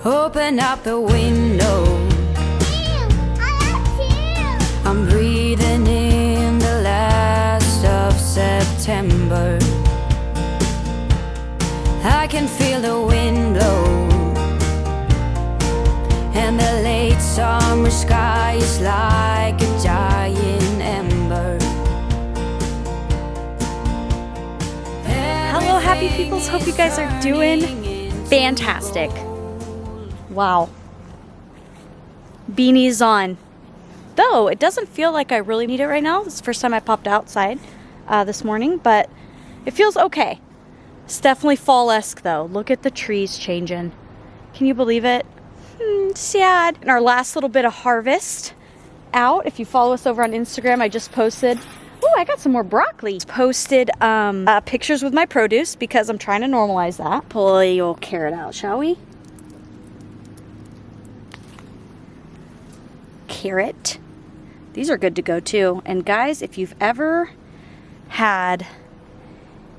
Open up the window. I'm breathing in the last of September. I can feel the wind blow, and the late summer sky is like a giant ember. Hello, happy peoples. Hope you guys are doing fantastic. Wow. Beanies on. Though it doesn't feel like I really need it right now. It's the first time I popped outside this morning, but it feels okay. It's definitely fall-esque though. Look at the trees changing. Can you believe it? Sad. And our last little bit of harvest out. If you follow us over on Instagram, I just posted. Oh, I got some more broccoli. Posted pictures with my produce because I'm trying to normalize that. Pull the old carrot out, shall we? Carrot. These are good to go too. And guys, if you've ever had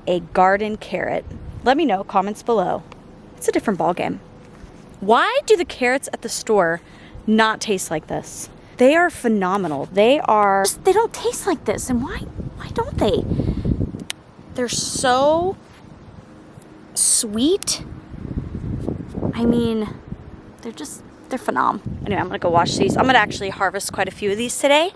a garden carrot, let me know, comments below. It's a different ballgame. Why do the carrots at the store not taste like this? They are phenomenal. They don't taste like this. And why don't they? They're so sweet. I mean, they're phenomenal. Anyway, I'm gonna go wash these. I'm gonna actually harvest quite a few of these today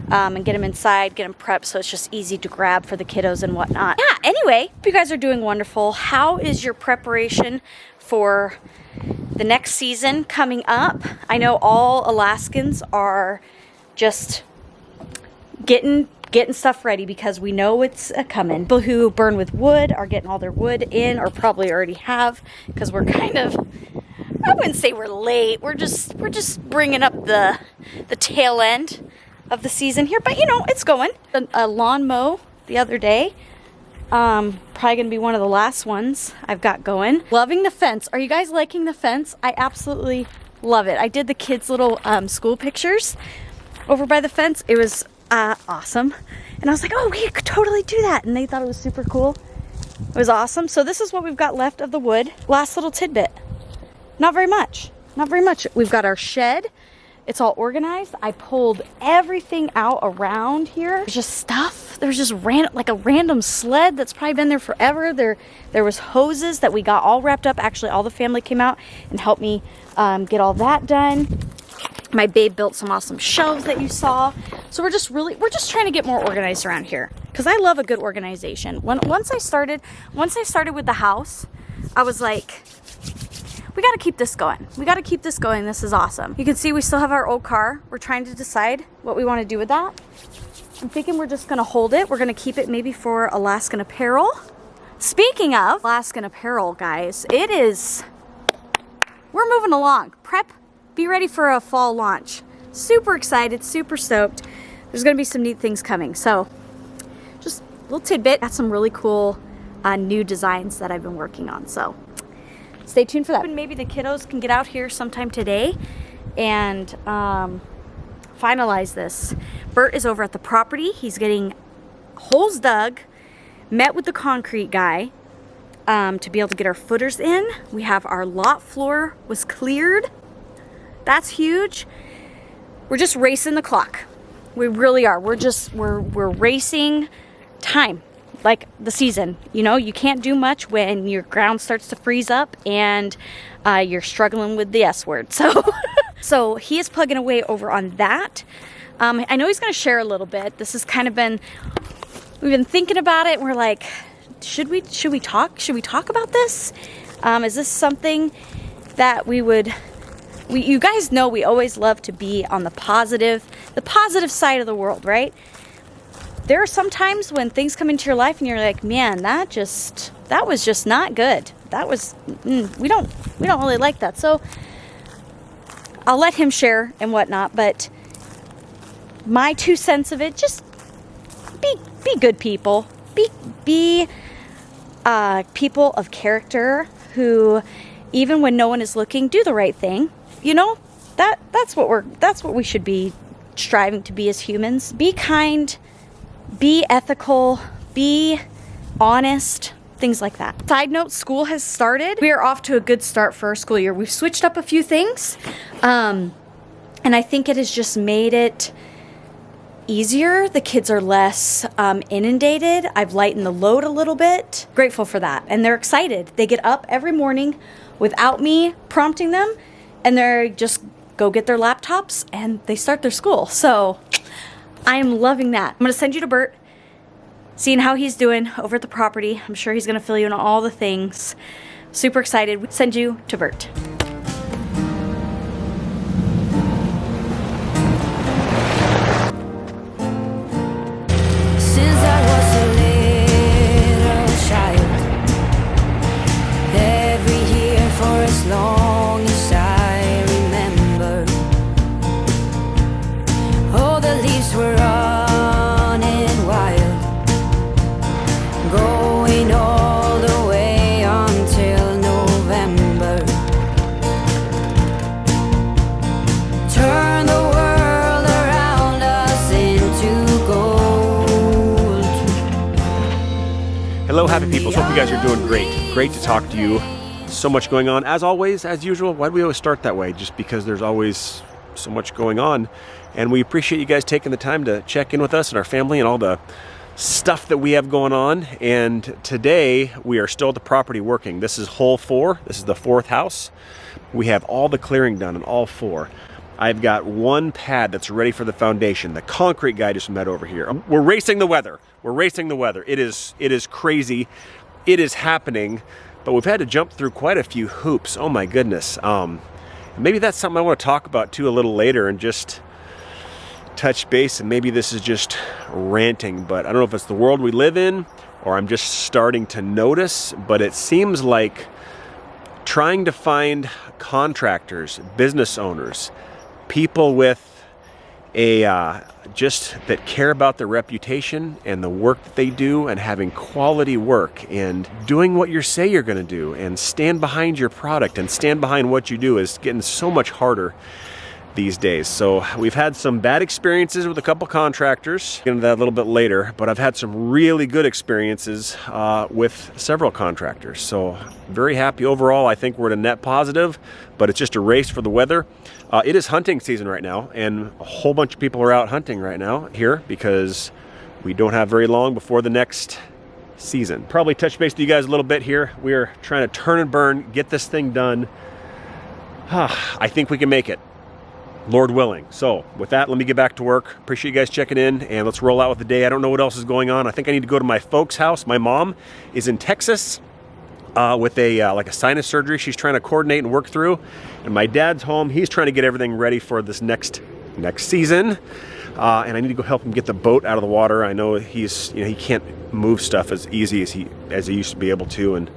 and get them inside, get them prepped so it's just easy to grab for the kiddos and whatnot. Yeah, anyway, hope you guys are doing wonderful. How is your preparation for the next season coming up? I know all Alaskans are just getting stuff ready because we know it's coming. People who burn with wood are getting all their wood in, or probably already have, because we're kind of, I wouldn't say we're late. We're just bringing up the tail end of the season here, but you know, it's going. A lawn mow the other day. Probably gonna be one of the last ones I've got going. Loving the fence. Are you guys liking the fence? I absolutely love it. I did the kids' little school pictures over by the fence. It was awesome. And I was like, oh, we could totally do that. And they thought it was super cool. It was awesome. So this is what we've got left of the wood. Last little tidbit. Not very much. Not very much. We've got our shed. It's all organized. I pulled everything out around here. There's just stuff. There's just like a random sled that's probably been there forever. There was hoses that we got all wrapped up. Actually, all the family came out and helped me get all that done. My babe built some awesome shelves that you saw. So we're just trying to get more organized around here because I love a good organization. Once I started with the house, I was like, we got to keep this going. We got to keep this going. This is awesome. You can see we still have our old car. We're trying to decide what we want to do with that. I'm thinking we're just going to hold it. We're going to keep it maybe for Alaskan Apparel. Speaking of Alaskan Apparel, guys, we're moving along. Prep, be ready for a fall launch. Super excited, super stoked. There's going to be some neat things coming. So just a little tidbit. Got some really cool new designs that I've been working on. So stay tuned for that. Maybe the kiddos can get out here sometime today and finalize this. Bert is over at the property. He's getting holes dug, met with the concrete guy to be able to get our footers in. We have our lot floor was cleared. That's huge. We're just racing the clock. We really are. We're racing time. Like the season, you know, you can't do much when your ground starts to freeze up and you're struggling with the S word. So he is plugging away over on that. I know he's going to share a little bit. This has kind of been, we've been thinking about it. And we're like, should we talk about this? Is this something that you guys know we always love to be on the positive side of the world, right? There are some times when things come into your life and you're like, man, that was just not good. That was, we don't really like that. So I'll let him share and whatnot, but my 2 cents of it, just be good people. Be people of character who, even when no one is looking, do the right thing. You know, that's what we should be striving to be as humans. Be kind, be ethical, be honest, things like that. Side note, school has started. We are off to a good start for our school year. We've switched up a few things, and I think it has just made it easier. The kids are less inundated. I've lightened the load a little bit. Grateful for that. And they're excited. They get up every morning without me prompting them, and they just go get their laptops and they start their school. So I am loving that. I'm going to send you to Bert, seeing how he's doing over at the property. I'm sure he's going to fill you in on all the things. Super excited. We send you to Bert. Since I was a little child, every year for as long as I remember, all the leaves were running wild, going all the way until November. Turn the world around us into gold. Hello, happy people. Hope you guys are doing great. Great to talk to you. So much going on. As always, as usual, why do we always start that way? Just because there's always so much going on. And we appreciate you guys taking the time to check in with us and our family and all the stuff that we have going on. And today we are still at the property working. This is hole 4. This is the 4th house. We have all the clearing done in all 4. I've got one pad that's ready for the foundation. The concrete guy just met over here. We're racing the weather. We're racing the weather. It is crazy. It is happening, but we've had to jump through quite a few hoops. Oh my goodness. Maybe that's something I want to talk about too a little later and just touch base. And maybe this is just ranting, but I don't know if it's the world we live in or I'm just starting to notice, but it seems like trying to find contractors, business owners, people with a just that care about their reputation and the work that they do and having quality work and doing what you say you're going to do and stand behind your product and stand behind what you do is getting so much harder these days. So we've had some bad experiences with a couple contractors. Get into that a little bit later, but I've had some really good experiences with several contractors. So very happy overall. I think we're at a net positive, but it's just a race for the weather. It is hunting season right now, and a whole bunch of people are out hunting right now here because we don't have very long before the next season. Probably touch base with you guys a little bit here. We are trying to turn and burn, get this thing done. I think we can make it, Lord willing. So with that, let me get back to work. Appreciate you guys checking in, and let's roll out with the day. I don't know what else is going on. I think I need to go to my folks' house. My mom is in Texas with like a sinus surgery she's trying to coordinate and work through. And my dad's home. He's trying to get everything ready for this next season. And I need to go help him get the boat out of the water. I know he's, he can't move stuff as easy as he used to be able to. And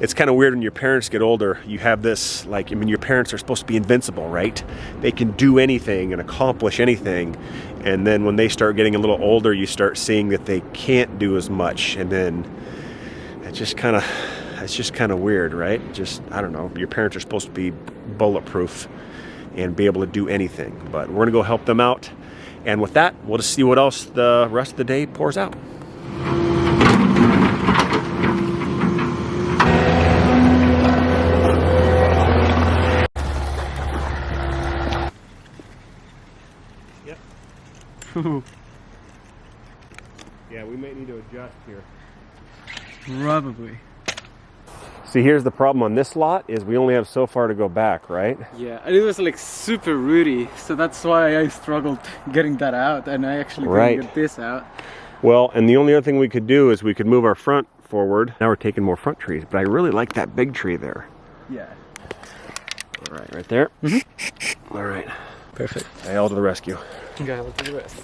it's kind of weird when your parents get older. You have this, your parents are supposed to be invincible, right? They can do anything and accomplish anything. And then when they start getting a little older, you start seeing that they can't do as much. And then it's just kind of weird, right? Just, I don't know. Your parents are supposed to be bulletproof and be able to do anything. But we're going to go help them out. And with that, we'll just see what else the rest of the day pours out. Yeah, we may need to adjust here. Probably. See, here's the problem on this lot is we only have so far to go back, right? Yeah, and it was like super rooty, so that's why I struggled getting that out, and I actually couldn't get this out. Well, and the only other thing we could do is we could move our front forward. Now we're taking more front trees, but I really like that big tree there. Yeah. All right there. Mm-hmm. All right. Perfect. I'll to the rescue. Okay, I'll do the rest.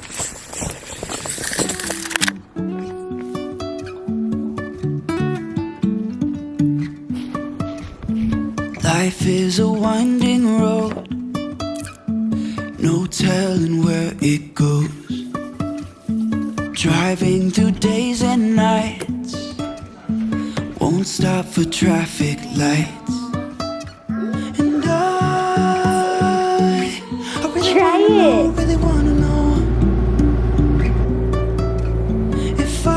Life is a winding road, no telling where it goes. Driving through days and nights, won't stop for traffic lights. And I really wanna know if I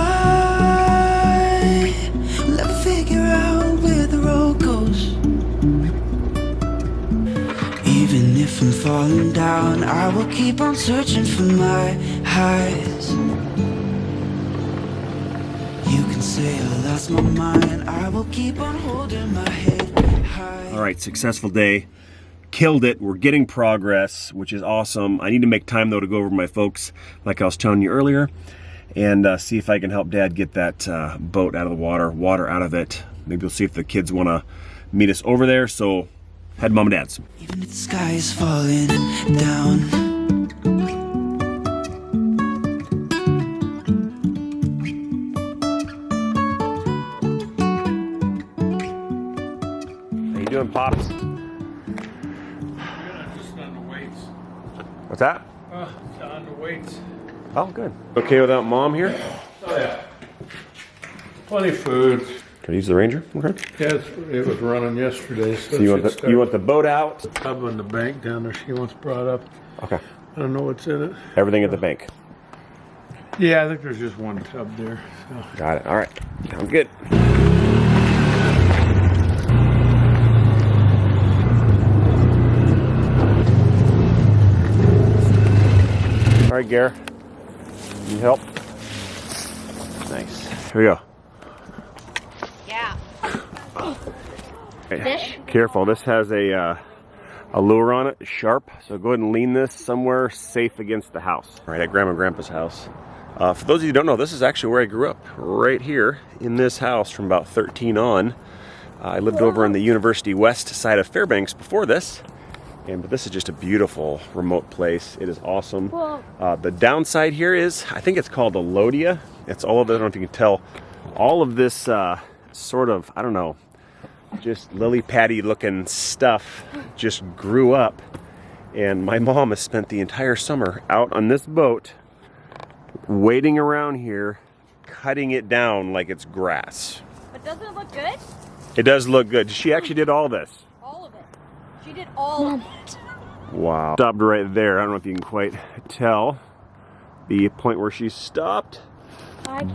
from falling down. I will keep on searching for my highs. You can say I lost my mind. I will keep on holding my head high. All right, successful day. Killed it. We're getting progress, which is awesome. I need to make time though to go over my folks, like I was telling you earlier, and see if I can help Dad get that boat out of the water out of it. Maybe we'll see if the kids want to meet us over there. So head to Mom and Dad's. Even if the sky is falling down. How you doing, Pops? Just on the weights. What's that? On the weights. Oh, good. Okay without Mom here? Oh yeah. Plenty of food. Can I use the Ranger? Okay. Yes, it was running yesterday. So you want the boat out? The tub on the bank down there she wants brought up. Okay. I don't know what's in it. Everything at the bank. Yeah, I think there's just one tub there. So. Got it. All right. Sounds good. All right, Gare. Need help? Nice. Here we go. Yeah. Fish? Careful. This has a lure on it, sharp. So go ahead and lean this somewhere safe against the house. All right, at Grandma and Grandpa's house. For those of you who don't know, this is actually where I grew up. Right here in this house from about 13 on. I lived over on the University West side of Fairbanks before this. But this is just a beautiful remote place. It is awesome. The downside here is, I think it's called a lodia. It's all of it, I don't know if you can tell, all of this sort of, I don't know, just lily paddy looking stuff just grew up. And my mom has spent the entire summer out on this boat, waiting around here, cutting it down like it's grass. But doesn't it look good? It does look good. She actually did all this. All of it. She did all of it. Wow. Stopped right there. I don't know if you can quite tell the point where she stopped.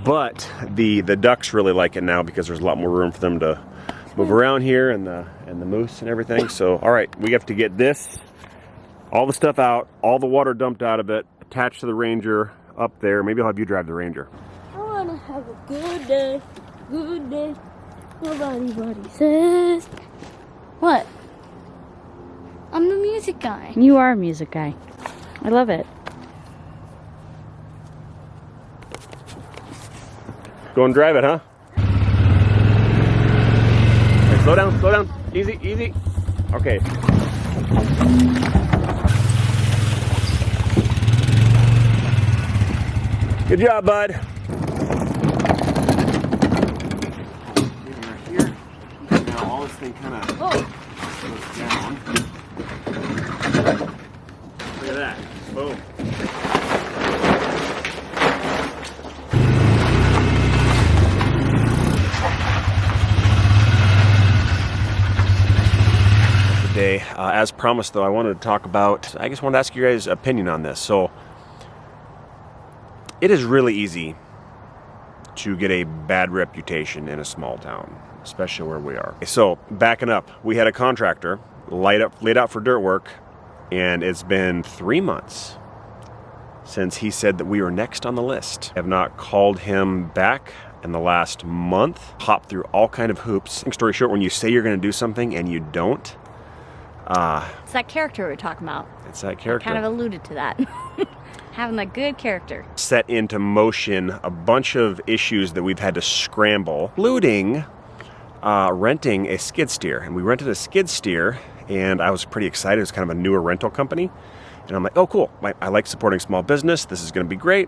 But the ducks really like it now because there's a lot more room for them to move around here, and the moose and everything. So, all right, we have to get this, all the stuff out, all the water dumped out of it, attached to the Ranger up there. Maybe I'll have you drive the Ranger. I want to have a good day. Good day. Nobody says. What? I'm the music guy. You are a music guy. I love it. Go and drive it, huh? Okay, slow down, slow down. Easy, easy. Okay. Good job, bud. Here. Now all this thing kind of goes down. Look at that. Boom. Day. As promised, though, I wanted to talk about, I just wanted to ask you guys' opinion on this. So, it is really easy to get a bad reputation in a small town, especially where we are. So, backing up, we had a contractor laid out for dirt work, and it's been 3 months since he said that we were next on the list. I have not called him back in the last month, hopped through all kind of hoops. Long story short, when you say you're going to do something and you don't, it's that character we're talking about. It's that character. I kind of alluded to that. Having a good character. Set into motion a bunch of issues that we've had to scramble, including renting a skid steer. And we rented a skid steer, and I was pretty excited. It was kind of a newer rental company. And I'm like, oh, cool. I like supporting small business. This is going to be great.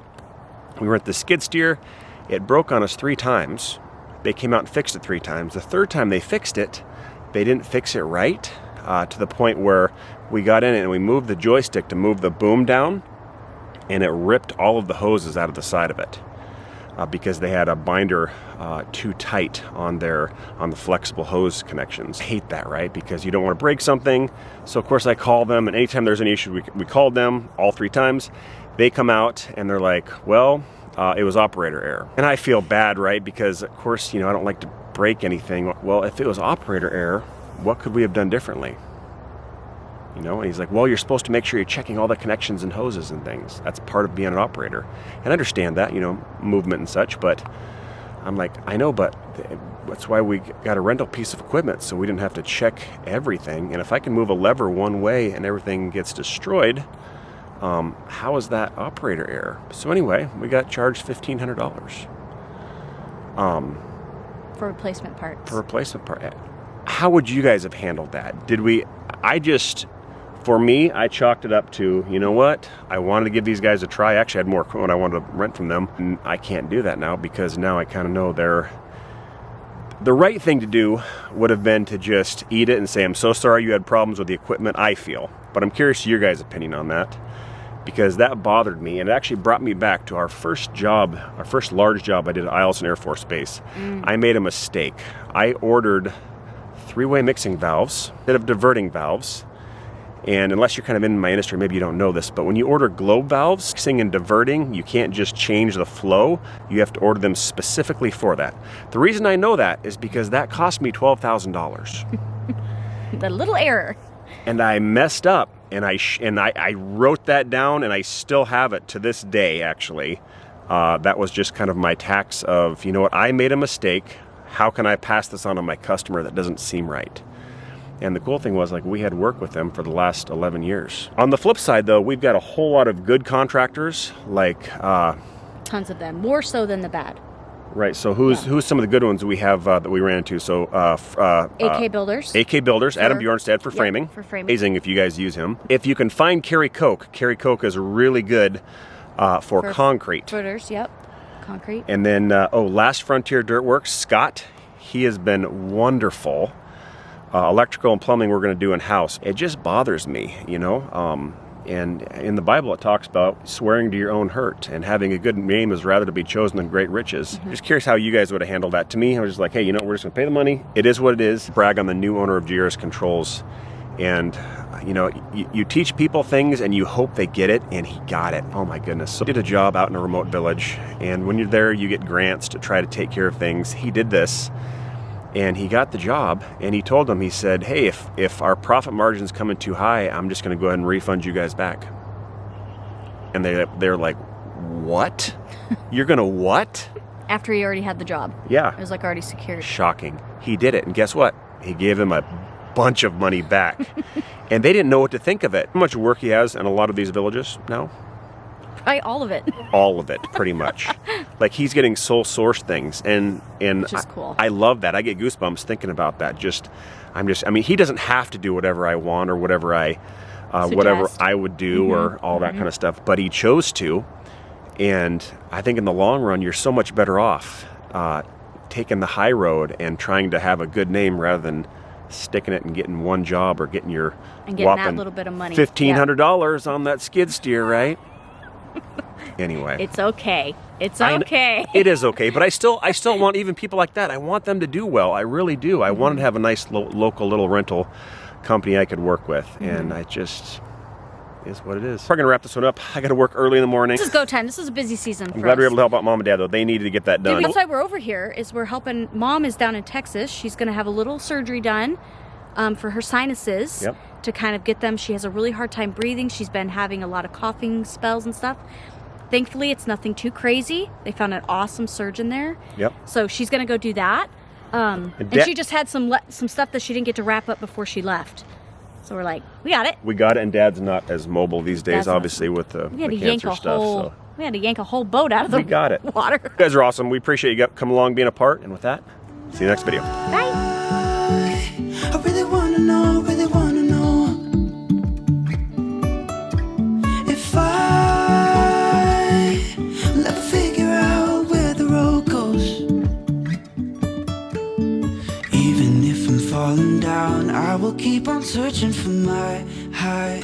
We rent the skid steer. It broke on us 3 times. They came out and fixed it 3 times. The 3rd time they fixed it, they didn't fix it right. To the point where we got in it and we moved the joystick to move the boom down, and it ripped all of the hoses out of the side of it because they had a binder too tight on the flexible hose connections. I hate that, right? Because you don't want to break something. So of course I call them, and anytime there's an issue, we called them all 3 times. They come out and they're like, well, it was operator error. And I feel bad, right? Because of course, I don't like to break anything. Well, if it was operator error, what could we have done differently? You know, and he's like, well, you're supposed to make sure you're checking all the connections and hoses and things. That's part of being an operator. And I understand that, you know, movement and such, but I'm like, I know, but that's why we got a rental piece of equipment, so we didn't have to check everything. And if I can move a lever one way and everything gets destroyed, how is that operator error? So anyway, we got charged $1,500. For replacement parts. For replacement part. How would you guys have handled that? For me, I chalked it up to, you know what? I wanted to give these guys a try. I actually had more equipment I wanted to rent from them. And I can't do that now because now I kind of know the right thing to do would have been to just eat it and say, I'm so sorry you had problems with the equipment, I feel. But I'm curious to your guys' opinion on that, because that bothered me, and it actually brought me back to our first large job I did at Alaskan Air Force Base. I made a mistake. I ordered 3-way mixing valves instead of diverting valves. And unless you're kind of in my industry, maybe you don't know this, but when you order globe valves, mixing and diverting, you can't just change the flow. You have to order them specifically for that. The reason I know that is because that cost me $12,000. The little error. And I messed up, and I wrote that down, and I still have it to this day, actually. That was just kind of my tax of, you know what, I made a mistake. How can I pass this on to my customer? That doesn't seem right. And the cool thing was, like, we had worked with them for the last 11 years. On the flip side, though, we've got a whole lot of good contractors, like... tons of them, more so than the bad. Right, so who's some of the good ones we have that we ran into? So AK Builders. AK Builders, Adam Bjornstad for framing. For framing. Amazing if you guys use him. If you can find Kerry Koch is really good for concrete. Footers, yep. Concrete. And then, Last Frontier Dirtworks, Scott. He has been wonderful. Electrical and plumbing we're going to do in-house. It just bothers me, you know. And in the Bible it talks about swearing to your own hurt, and having a good name is rather to be chosen than great riches. Just curious how you guys would have handled that. To me, I was just like, hey, you know, we're just going to pay the money. It is what it is. Brag on the new owner of GRS Controls. And, you know, you teach people things and you hope they get it, and he got it. Oh my goodness. So he did a job out in a remote village, and when you're there, you get grants to try to take care of things. He did this. And he got the job, and he told them, he said, hey, if our profit margin's coming too high, I'm just going to go ahead and refund you guys back. And they're like, what? You're going to what? After he already had the job. Yeah. It was like already secured. Shocking. He did it, and guess what? He gave them a bunch of money back. And they didn't know what to think of it. How much work he has in a lot of these villages now? Probably all of it. All of it, pretty much. Like, he's getting sole source things, and which is cool. I love that. I get goosebumps thinking about that. I mean, he doesn't have to do whatever I want or whatever I would do or all that kind of stuff, but he chose to. And I think in the long run, you're so much better off taking the high road and trying to have a good name rather than sticking it and getting one job or getting your that little bit of money. $1,500 on that skid steer, right? Anyway, it's okay. It's okay. It is okay, but I still want even people like that. I want them to do well. I really do. I want to have a nice local little rental company I could work with, and I just is what it is. We're gonna wrap this one up. I got to work early in the morning. This is go time. This is a busy season. I'm glad we were able to help out Mom and Dad, though. They needed to get that done. That's why we're over here. We're helping. Mom is down in Texas. She's gonna have a little surgery done for her sinuses. Yep. To kind of get them. She has a really hard time breathing. She's been having a lot of coughing spells and stuff. Thankfully, it's nothing too crazy. They found an awesome surgeon there. Yep. So she's going to go do that. And she just had some stuff that she didn't get to wrap up before she left. So we're like, we got it. We got it, and Dad's not as mobile these days, obviously, with the cancer stuff. We had to yank a whole boat out of the water. You guys are awesome. We appreciate you coming along, being a part. And with that, see you next video. Bye. I really wanna know, if I'll ever figure out where the road goes. Even if I'm falling down, I will keep on searching for my high.